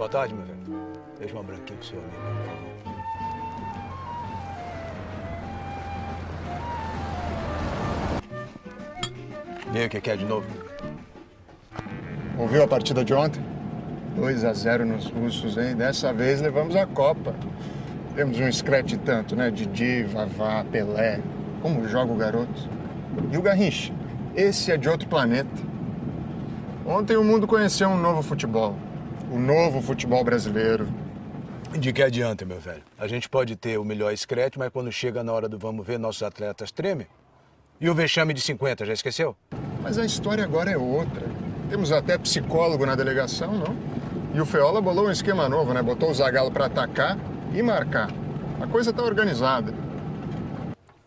Boa tarde, meu velho. Deixa uma branquinha pro seu amigo, por favor. E aí, o que é de novo? Ouviu a partida de ontem? 2-0 nos russos, hein? Dessa vez levamos a Copa. Temos um scratch tanto, né? Didi, Vavá, Pelé. Como joga o garoto. E o Garrincha? Esse é de outro planeta. Ontem o mundo conheceu um novo futebol. O novo futebol brasileiro. De que adianta, meu velho? A gente pode ter o melhor scratch, mas quando chega na hora do vamos ver, nossos atletas tremem. E o vexame de 50, já esqueceu? Mas a história agora é outra. Temos até psicólogo na delegação, não? E o Feola bolou um esquema novo, né? Botou o Zagallo para atacar e marcar. A coisa tá organizada.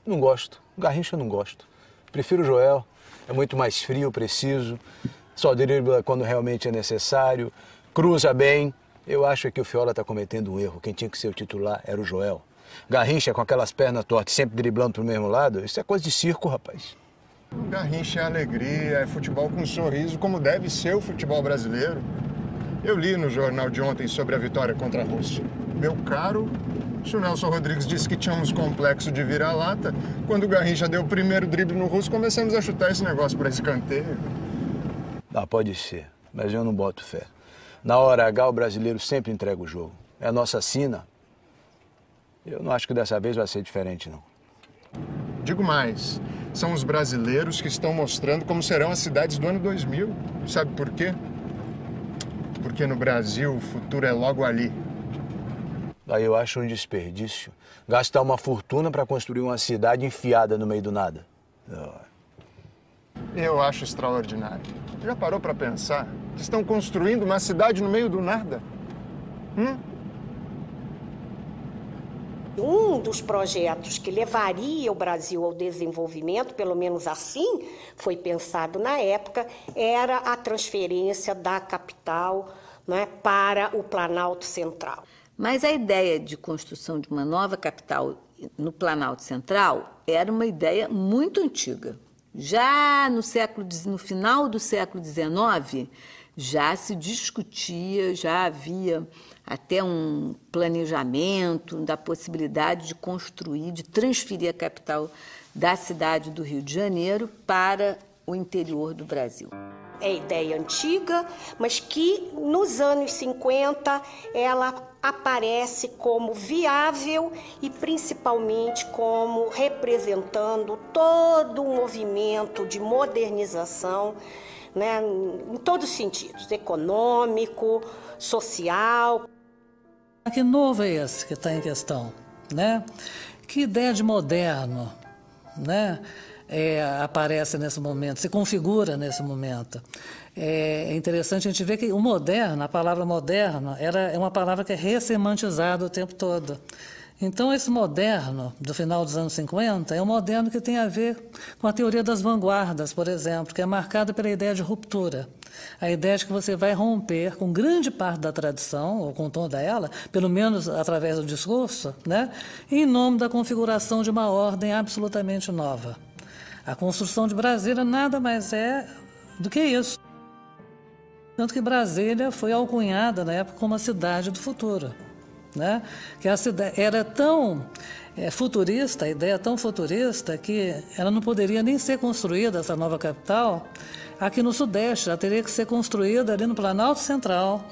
Não gosto. Garrincha eu não gosto. Prefiro o Joel. É muito mais frio, preciso. Só dribla quando realmente é necessário. Cruza bem. Eu acho que o Feola tá cometendo um erro. Quem tinha que ser o titular era o Joel. Garrincha com aquelas pernas tortas, sempre driblando pro mesmo lado. Isso é coisa de circo, rapaz. O Garrincha é alegria, é futebol com sorriso, como deve ser o futebol brasileiro. Eu li no jornal de ontem sobre a vitória contra a Rússia. Meu caro, se o Nelson Rodrigues disse que tínhamos complexo de vira-lata, quando o Garrincha deu o primeiro drible no russo, começamos a chutar esse negócio para escanteio. Ah, pode ser, mas eu não boto fé. Na hora H, o brasileiro sempre entrega o jogo. É a nossa sina. Eu não acho que dessa vez vai ser diferente, não. Digo mais, são os brasileiros que estão mostrando como serão as cidades do ano 2000. Sabe por quê? Porque no Brasil o futuro é logo ali. Aí eu acho um desperdício gastar uma fortuna para construir uma cidade enfiada no meio do nada. Eu acho extraordinário. Já parou para pensar que estão construindo uma cidade no meio do nada? Um dos projetos que levaria o Brasil ao desenvolvimento, pelo menos assim foi pensado na época, era a transferência da capital, né, para o Planalto Central. Mas a ideia de construção de uma nova capital no Planalto Central era uma ideia muito antiga. Já no final do século XIX, já se discutia, já havia até um planejamento da possibilidade de construir, de transferir a capital da cidade do Rio de Janeiro para o interior do Brasil. É ideia antiga, mas que nos anos 50 ela aparece como viável e principalmente como representando todo um movimento de modernização, né, em todos os sentidos, econômico, social. Que novo é esse que está em questão, né? Que ideia de moderno, né? Aparece nesse momento, se configura nesse momento. É interessante a gente ver que o moderno, a palavra moderno, é uma palavra que é ressemantizada o tempo todo. Então, esse moderno do final dos anos 50 é um moderno que tem a ver com a teoria das vanguardas, por exemplo, que é marcada pela ideia de ruptura. A ideia de que você vai romper com grande parte da tradição, ou com toda ela, pelo menos através do discurso, né, em nome da configuração de uma ordem absolutamente nova. A construção de Brasília nada mais é do que isso. Tanto que Brasília foi alcunhada na época como a cidade do futuro, né? Que a cidade era tão futurista, a ideia tão futurista, que ela não poderia nem ser construída, essa nova capital, aqui no Sudeste. Ela teria que ser construída ali no Planalto Central,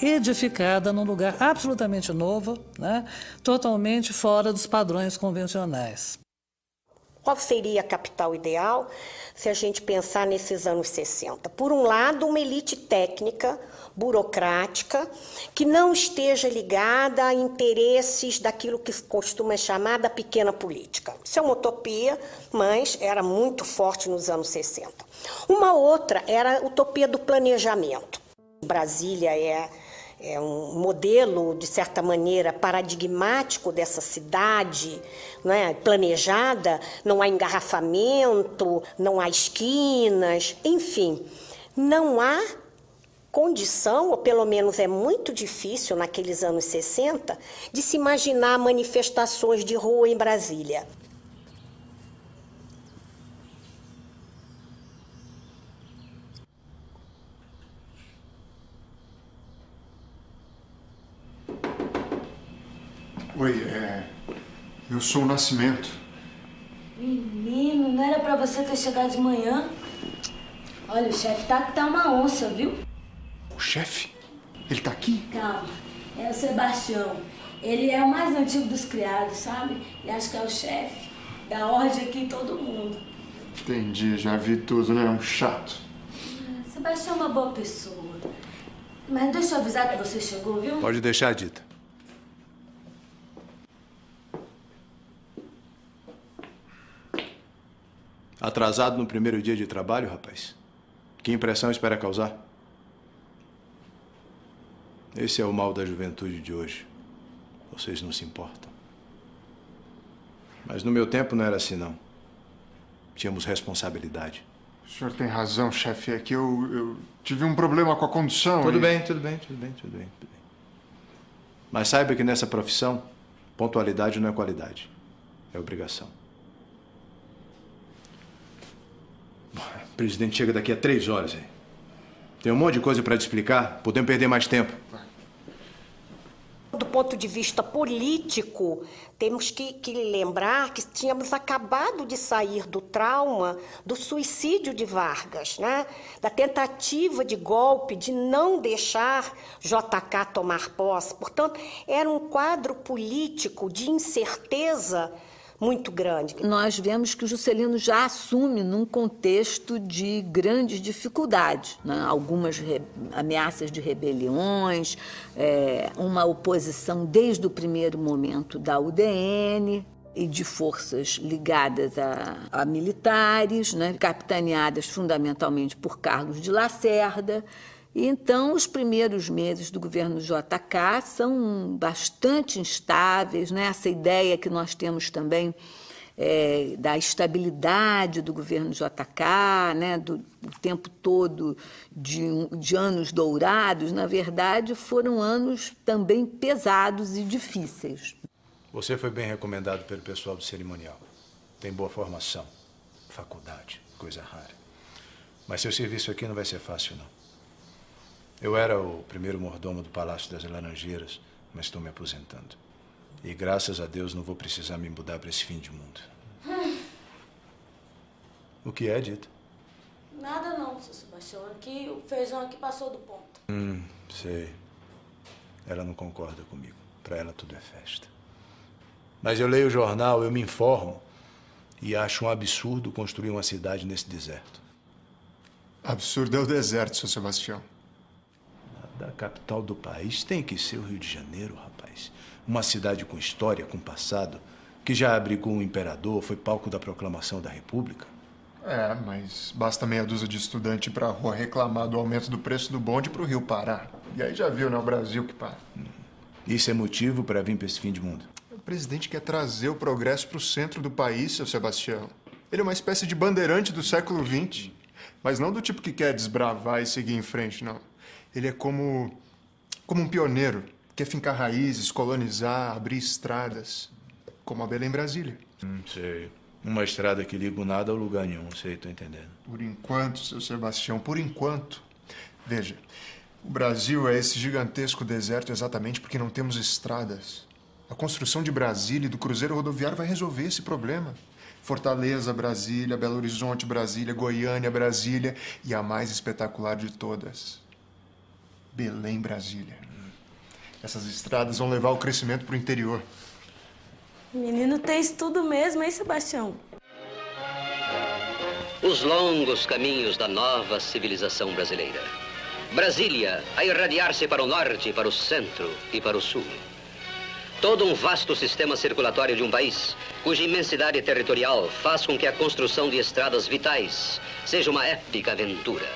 edificada num lugar absolutamente novo, né? Totalmente fora dos padrões convencionais. Qual seria a capital ideal se a gente pensar nesses anos 60? Por um lado, uma elite técnica, burocrática, que não esteja ligada a interesses daquilo que se costuma chamar da pequena política. Isso é uma utopia, mas era muito forte nos anos 60. Uma outra era a utopia do planejamento. Brasília é um modelo, de certa maneira, paradigmático dessa cidade, né, planejada, não há engarrafamento, não há esquinas, enfim, não há condição, ou pelo menos é muito difícil naqueles anos 60, de se imaginar manifestações de rua em Brasília. Oi, eu sou o Nascimento. Menino, não era pra você ter chegado de manhã? Olha, o chefe tá uma onça, viu? O chefe? Ele tá aqui? Calma, é o Sebastião. Ele é o mais antigo dos criados, sabe? E acho que é o chefe. Dá ordem aqui em todo mundo. Entendi, já vi tudo, né? Um chato. Sebastião é uma boa pessoa. Mas deixa eu avisar que você chegou, viu? Pode deixar, Dita. Atrasado no primeiro dia de trabalho, rapaz? Que impressão espera causar? Esse é o mal da juventude de hoje. Vocês não se importam. Mas no meu tempo não era assim, não. Tínhamos responsabilidade. O senhor tem razão, chefe. É que eu tive um problema com a condução. Tudo bem. Mas saiba que nessa profissão, pontualidade não é qualidade. É obrigação. O presidente chega daqui a 3 horas, hein? Tem um monte de coisa para te explicar. Podemos perder mais tempo. Do ponto de vista político, temos que lembrar que tínhamos acabado de sair do trauma do suicídio de Vargas, né? Da tentativa de golpe, de não deixar JK tomar posse. Portanto, era um quadro político de incerteza muito grande. Nós vemos que o Juscelino já assume num contexto de grandes dificuldades, né? Algumas ameaças de rebeliões, uma oposição desde o primeiro momento da UDN e de forças ligadas a militares, né? Capitaneadas fundamentalmente por Carlos de Lacerda. E então, os primeiros meses do governo JK são bastante instáveis, né? Essa ideia que nós temos também da estabilidade do governo JK, né? O tempo todo de anos dourados, na verdade, foram anos também pesados e difíceis. Você foi bem recomendado pelo pessoal do cerimonial. Tem boa formação, faculdade, coisa rara. Mas seu serviço aqui não vai ser fácil, não. Eu era o primeiro mordomo do Palácio das Laranjeiras, mas estou me aposentando. E graças a Deus não vou precisar me mudar para esse fim de mundo. O que é, Dita? Nada não, seu Sebastião. Aqui, o feijão aqui passou do ponto. Sei. Ela não concorda comigo. Para ela tudo é festa. Mas eu leio o jornal, eu me informo e acho um absurdo construir uma cidade nesse deserto. Absurdo é o deserto, seu Sebastião. Da capital do país tem que ser o Rio de Janeiro, rapaz. Uma cidade com história, com passado, que já abrigou um imperador, foi palco da proclamação da República. Mas basta meia dúzia de estudante ir pra rua reclamar do aumento do preço do bonde pro Rio parar. E aí já viu, né? O Brasil que para. Isso é motivo para vir para esse fim de mundo. O presidente quer trazer o progresso pro centro do país, seu Sebastião. Ele é uma espécie de bandeirante do século XX. Mas não do tipo que quer desbravar e seguir em frente, não. Ele é como um pioneiro. Quer fincar raízes, colonizar, abrir estradas. Como a Belém Brasília. Sei. Uma estrada que liga o nada ao lugar nenhum. Sei, tô entendendo. Por enquanto, seu Sebastião, por enquanto. Veja, o Brasil é esse gigantesco deserto exatamente porque não temos estradas. A construção de Brasília e do cruzeiro rodoviário vai resolver esse problema. Fortaleza, Brasília, Belo Horizonte, Brasília, Goiânia, Brasília e a mais espetacular de todas, Belém, Brasília. Essas estradas vão levar o crescimento para o interior. O menino tem isso tudo mesmo, hein, Sebastião? Os longos caminhos da nova civilização brasileira. Brasília a irradiar-se para o norte, para o centro e para o sul. Todo um vasto sistema circulatório de um país, cuja imensidade territorial faz com que a construção de estradas vitais seja uma épica aventura.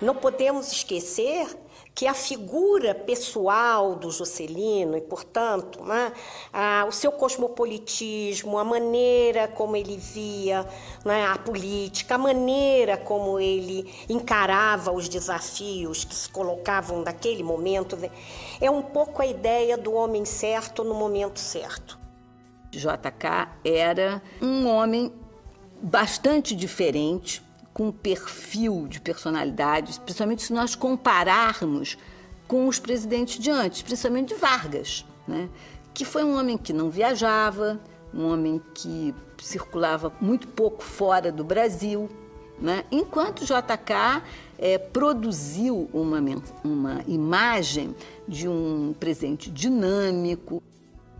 Não podemos esquecer que a figura pessoal do Juscelino e, portanto, né, o seu cosmopolitismo, a maneira como ele via, né, a política, a maneira como ele encarava os desafios que se colocavam naquele momento, né, é um pouco a ideia do homem certo no momento certo. JK era um homem bastante diferente, com um perfil de personalidade, principalmente se nós compararmos com os presidentes de antes, principalmente de Vargas, né? Que foi um homem que não viajava, um homem que circulava muito pouco fora do Brasil, né? Enquanto o JK produziu uma imagem de um presidente dinâmico,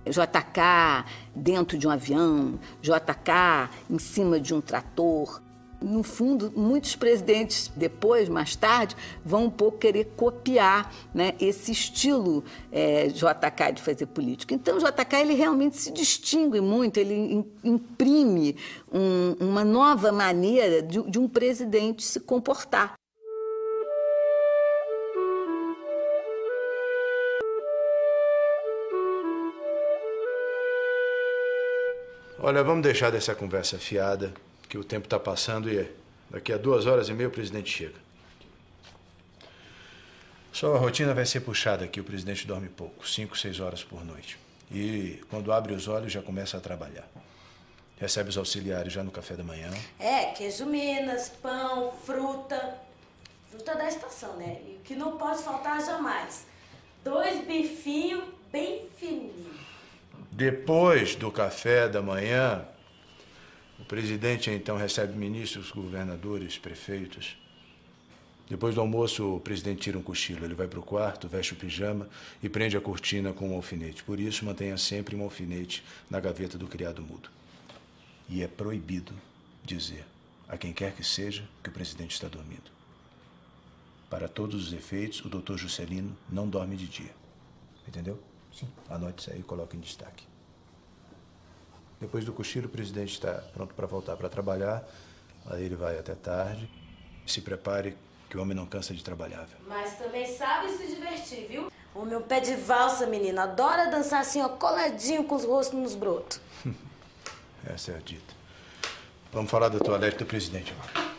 JK dentro de um avião, JK em cima de um trator. No fundo, muitos presidentes depois, mais tarde, vão um pouco querer copiar, né, esse estilo JK de fazer política. Então, o JK ele realmente se distingue muito, ele imprime uma nova maneira de um presidente se comportar. Olha, vamos deixar dessa conversa fiada, que o tempo está passando e daqui a 2h30 o presidente chega. Só a rotina vai ser puxada aqui, o presidente dorme pouco, 5, 6 horas por noite. E quando abre os olhos já começa a trabalhar. Recebe os auxiliares já no café da manhã. Queijo Minas, pão, fruta. Fruta da estação, né? E o que não pode faltar jamais. 2 bifinhos bem fininhos. Depois do café da manhã, o presidente então recebe ministros, governadores, prefeitos. Depois do almoço, o presidente tira um cochilo. Ele vai para o quarto, veste o pijama e prende a cortina com um alfinete. Por isso, mantenha sempre um alfinete na gaveta do criado mudo. E é proibido dizer a quem quer que seja que o presidente está dormindo. Para todos os efeitos, o doutor Juscelino não dorme de dia. Entendeu? Sim. Anote isso aí e coloque em destaque. Depois do cochilo, o presidente está pronto para voltar para trabalhar. Aí ele vai até tarde. Se prepare, que o homem não cansa de trabalhar, viu? Mas também sabe se divertir, viu? O meu pé de valsa, menino, adora dançar assim, ó, coladinho com os rostos nos brotos. Essa é a dita. Vamos falar da toalete do presidente agora.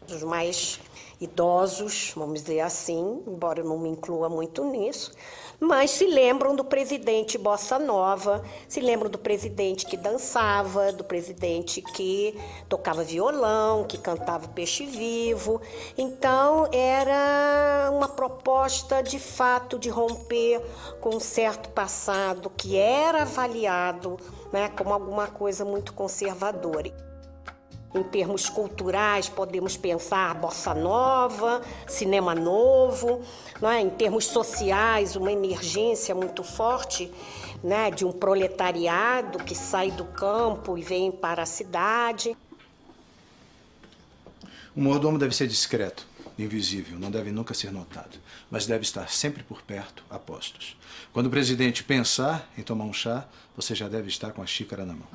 Os mais idosos, vamos dizer assim, embora eu não me inclua muito nisso, mas se lembram do presidente Bossa Nova, se lembram do presidente que dançava, do presidente que tocava violão, que cantava Peixe Vivo. Então, era uma proposta, de fato, de romper com um certo passado que era avaliado, né, como alguma coisa muito conservadora. Em termos culturais, podemos pensar bossa nova, cinema novo, né? Em termos sociais, uma emergência muito forte, né, de um proletariado que sai do campo e vem para a cidade. O mordomo deve ser discreto, invisível, não deve nunca ser notado, mas deve estar sempre por perto, a postos. Quando o presidente pensar em tomar um chá, você já deve estar com a xícara na mão.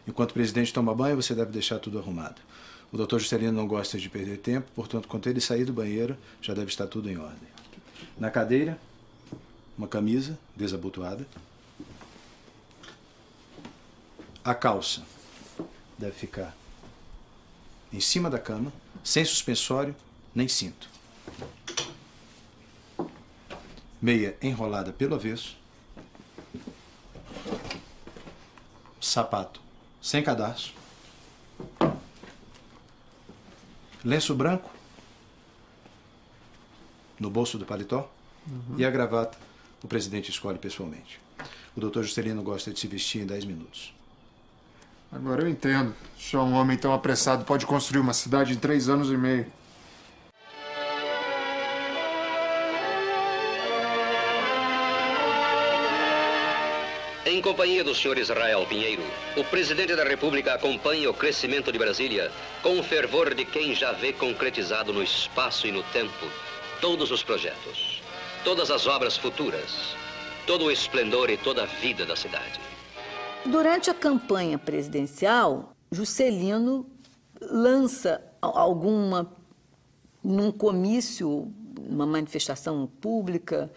Enquanto o presidente toma banho, você deve deixar tudo arrumado. O doutor Juscelino não gosta de perder tempo, portanto, quando ele sair do banheiro, já deve estar tudo em ordem. Na cadeira, uma camisa desabotoada. A calça deve ficar em cima da cama, sem suspensório nem cinto. Meia enrolada pelo avesso. Sapato sem cadarço, lenço branco no bolso do paletó e a gravata o presidente escolhe pessoalmente. O doutor Juscelino gosta de se vestir em 10 minutos. Agora eu entendo. Só um homem tão apressado pode construir uma cidade em 3 anos e meio. Em companhia do senhor Israel Pinheiro, o presidente da República acompanha o crescimento de Brasília com o fervor de quem já vê concretizado no espaço e no tempo todos os projetos, todas as obras futuras, todo o esplendor e toda a vida da cidade. Durante a campanha presidencial, Juscelino lança num comício, uma manifestação pública,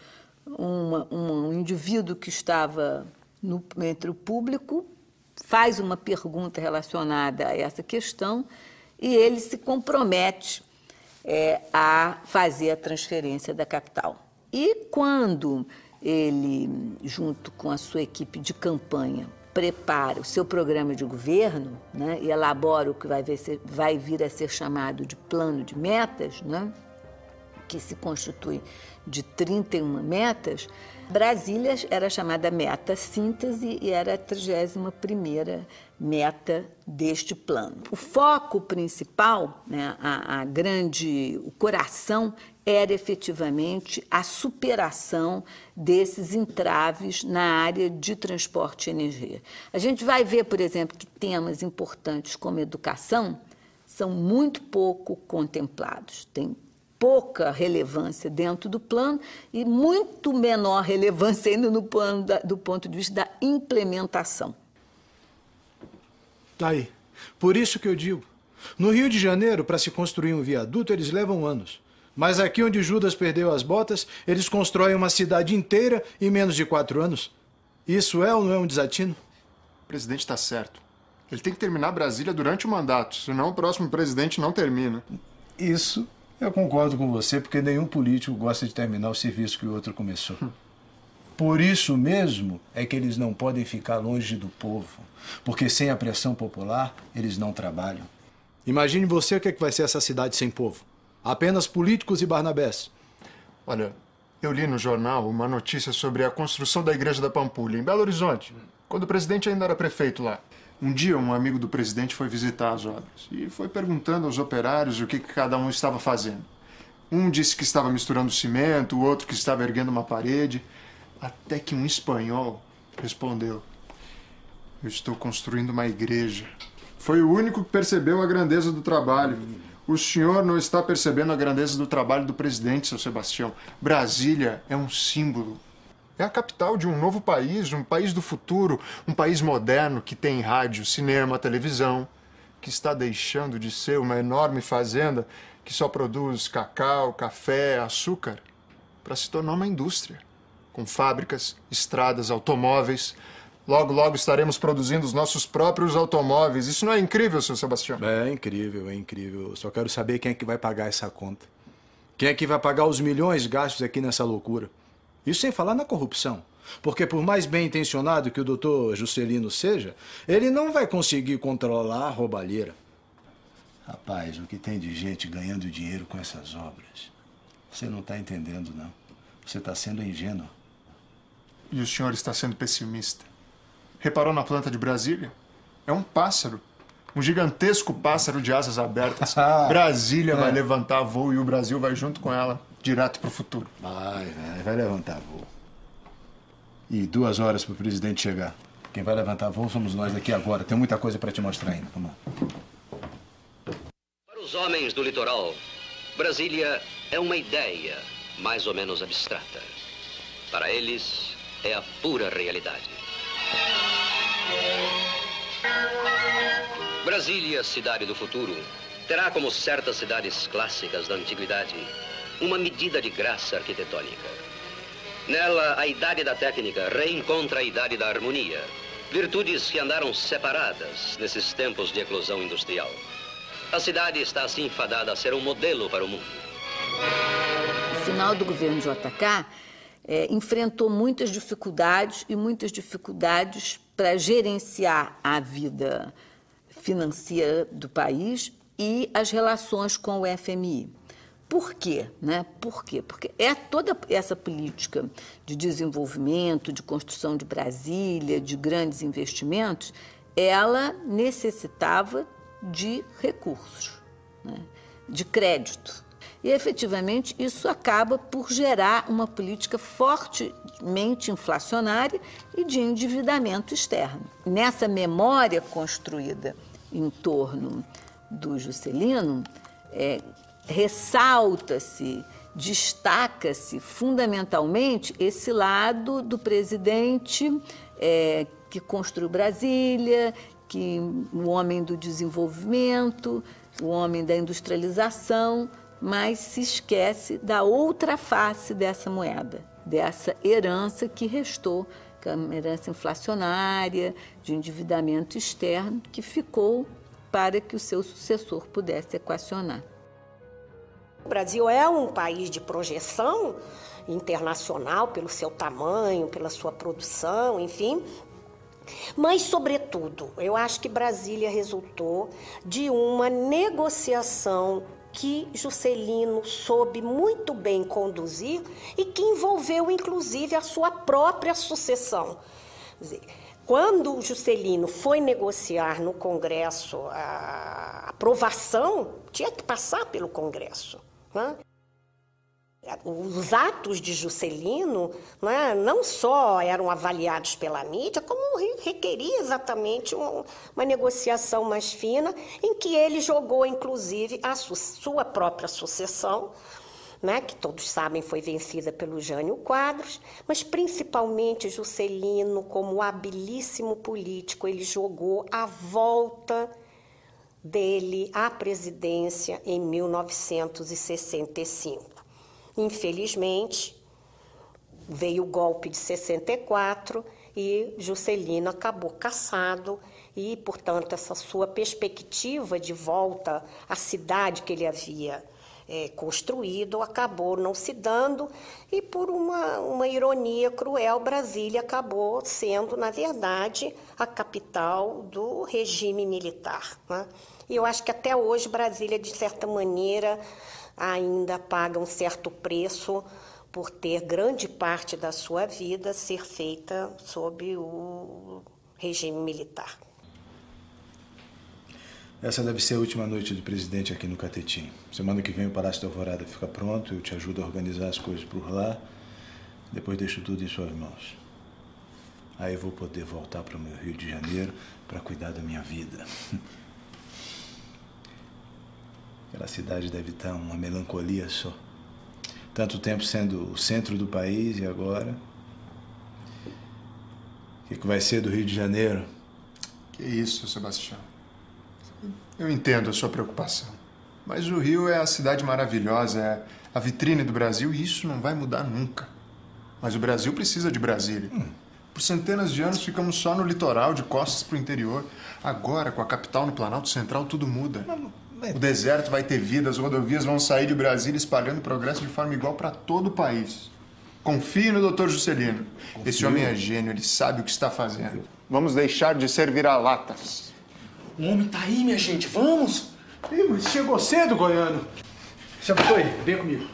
um indivíduo que estava entre o público, faz uma pergunta relacionada a essa questão e ele se compromete a fazer a transferência da capital. E quando ele, junto com a sua equipe de campanha, prepara o seu programa de governo, né, e elabora o que vai vir a ser chamado de plano de metas, né, que se constitui de 31 metas, Brasília era chamada meta síntese e era a 31ª meta deste plano. O foco principal, né, o coração, era efetivamente a superação desses entraves na área de transporte e energia. A gente vai ver, por exemplo, que temas importantes como educação são muito pouco contemplados. Tem pouca relevância dentro do plano e muito menor relevância ainda no plano do ponto de vista da implementação. Tá aí. Por isso que eu digo, no Rio de Janeiro, para se construir um viaduto, eles levam anos. Mas aqui onde Judas perdeu as botas, eles constroem uma cidade inteira em menos de 4 anos. Isso é ou não é um desatino? O presidente está certo. Ele tem que terminar Brasília durante o mandato, senão o próximo presidente não termina. Isso eu concordo com você, porque nenhum político gosta de terminar o serviço que o outro começou. Por isso mesmo é que eles não podem ficar longe do povo, porque sem a pressão popular, eles não trabalham. Imagine você o que vai ser essa cidade sem povo. Apenas políticos e Barnabés. Olha, eu li no jornal uma notícia sobre a construção da Igreja da Pampulha, em Belo Horizonte, quando o presidente ainda era prefeito lá. Um dia, um amigo do presidente foi visitar as obras e foi perguntando aos operários o que cada um estava fazendo. Um disse que estava misturando cimento, o outro que estava erguendo uma parede, até que um espanhol respondeu: "Eu estou construindo uma igreja." Foi o único que percebeu a grandeza do trabalho. O senhor não está percebendo a grandeza do trabalho do presidente, seu Sebastião. Brasília é um símbolo. É a capital de um novo país, um país do futuro, um país moderno que tem rádio, cinema, televisão, que está deixando de ser uma enorme fazenda que só produz cacau, café, açúcar, para se tornar uma indústria, com fábricas, estradas, automóveis. Logo, logo estaremos produzindo os nossos próprios automóveis. Isso não é incrível, seu Sebastião? É incrível, é incrível. Eu só quero saber quem é que vai pagar essa conta. Quem é que vai pagar os milhões gastos aqui nessa loucura? Isso sem falar na corrupção. Porque por mais bem intencionado que o doutor Juscelino seja, ele não vai conseguir controlar a roubalheira. Rapaz, o que tem de gente ganhando dinheiro com essas obras? Você não está entendendo, não. Você está sendo ingênuo. E o senhor está sendo pessimista. Reparou na planta de Brasília? É um pássaro. Um gigantesco pássaro de asas abertas. Brasília vai levantar voo e o Brasil vai junto com ela, direto para o futuro. Vai levantar voo. E 2 horas para o presidente chegar. Quem vai levantar voo somos nós daqui agora. Tem muita coisa para te mostrar ainda. Vamos lá. Para os homens do litoral, Brasília é uma ideia mais ou menos abstrata. Para eles, é a pura realidade. Brasília, cidade do futuro, terá, como certas cidades clássicas da antiguidade, uma medida de graça arquitetônica. Nela, a idade da técnica reencontra a idade da harmonia, virtudes que andaram separadas nesses tempos de eclosão industrial. A cidade está assim fadada a ser um modelo para o mundo. O final do governo JK enfrentou muitas dificuldades para gerenciar a vida financeira do país e as relações com o FMI. Por quê? Por quê? Porque toda essa política de desenvolvimento, de construção de Brasília, de grandes investimentos, ela necessitava de recursos, de crédito. E, efetivamente, isso acaba por gerar uma política fortemente inflacionária e de endividamento externo. Nessa memória construída em torno do Juscelino, ressalta-se, destaca-se fundamentalmente esse lado do presidente que construiu Brasília, o homem do desenvolvimento, o homem da industrialização, mas se esquece da outra face dessa moeda, dessa herança que restou, que é uma herança inflacionária, de endividamento externo, que ficou para que o seu sucessor pudesse equacionar. O Brasil é um país de projeção internacional pelo seu tamanho, pela sua produção, enfim. Mas, sobretudo, eu acho que Brasília resultou de uma negociação que Juscelino soube muito bem conduzir e que envolveu, inclusive, a sua própria sucessão. Quer dizer, quando Juscelino foi negociar no Congresso a aprovação, tinha que passar pelo Congresso, né? Os atos de Juscelino, né, não só eram avaliados pela mídia, como requeria exatamente uma negociação mais fina, em que ele jogou, inclusive, a sua própria sucessão, né, que todos sabem foi vencida pelo Jânio Quadros, mas principalmente Juscelino, como habilíssimo político, ele jogou a volta dele à presidência em 1965. Infelizmente, veio o golpe de 64 e Juscelino acabou cassado e, portanto, essa sua perspectiva de volta à cidade que ele havia construído acabou não se dando e, por uma ironia cruel, Brasília acabou sendo, na verdade, a capital do regime militar, né? E eu acho que até hoje Brasília, de certa maneira, ainda paga um certo preço por ter grande parte da sua vida ser feita sob o regime militar. Essa deve ser a última noite do presidente aqui no Catetim. Semana que vem o Palácio da Alvorada fica pronto, eu te ajudo a organizar as coisas por lá, depois deixo tudo em suas mãos. Aí eu vou poder voltar para o meu Rio de Janeiro para cuidar da minha vida. Aquela cidade deve estar uma melancolia só. Tanto tempo sendo o centro do país e agora... O que vai ser do Rio de Janeiro? Que isso, Sebastião. Eu entendo a sua preocupação. Mas o Rio é a cidade maravilhosa, é a vitrine do Brasil e isso não vai mudar nunca. Mas o Brasil precisa de Brasília. Por centenas de anos ficamos só no litoral, de costas para o interior. Agora, com a capital no Planalto Central, tudo muda. O deserto vai ter vida, as rodovias vão sair de Brasília espalhando progresso de forma igual para todo o país. Confie no Dr. Juscelino. Esse homem é gênio, ele sabe o que está fazendo. Vamos deixar de ser vira-latas. O homem tá aí, minha gente, vamos! Ih, mas chegou cedo, Goiano. Chaputoi, vem comigo.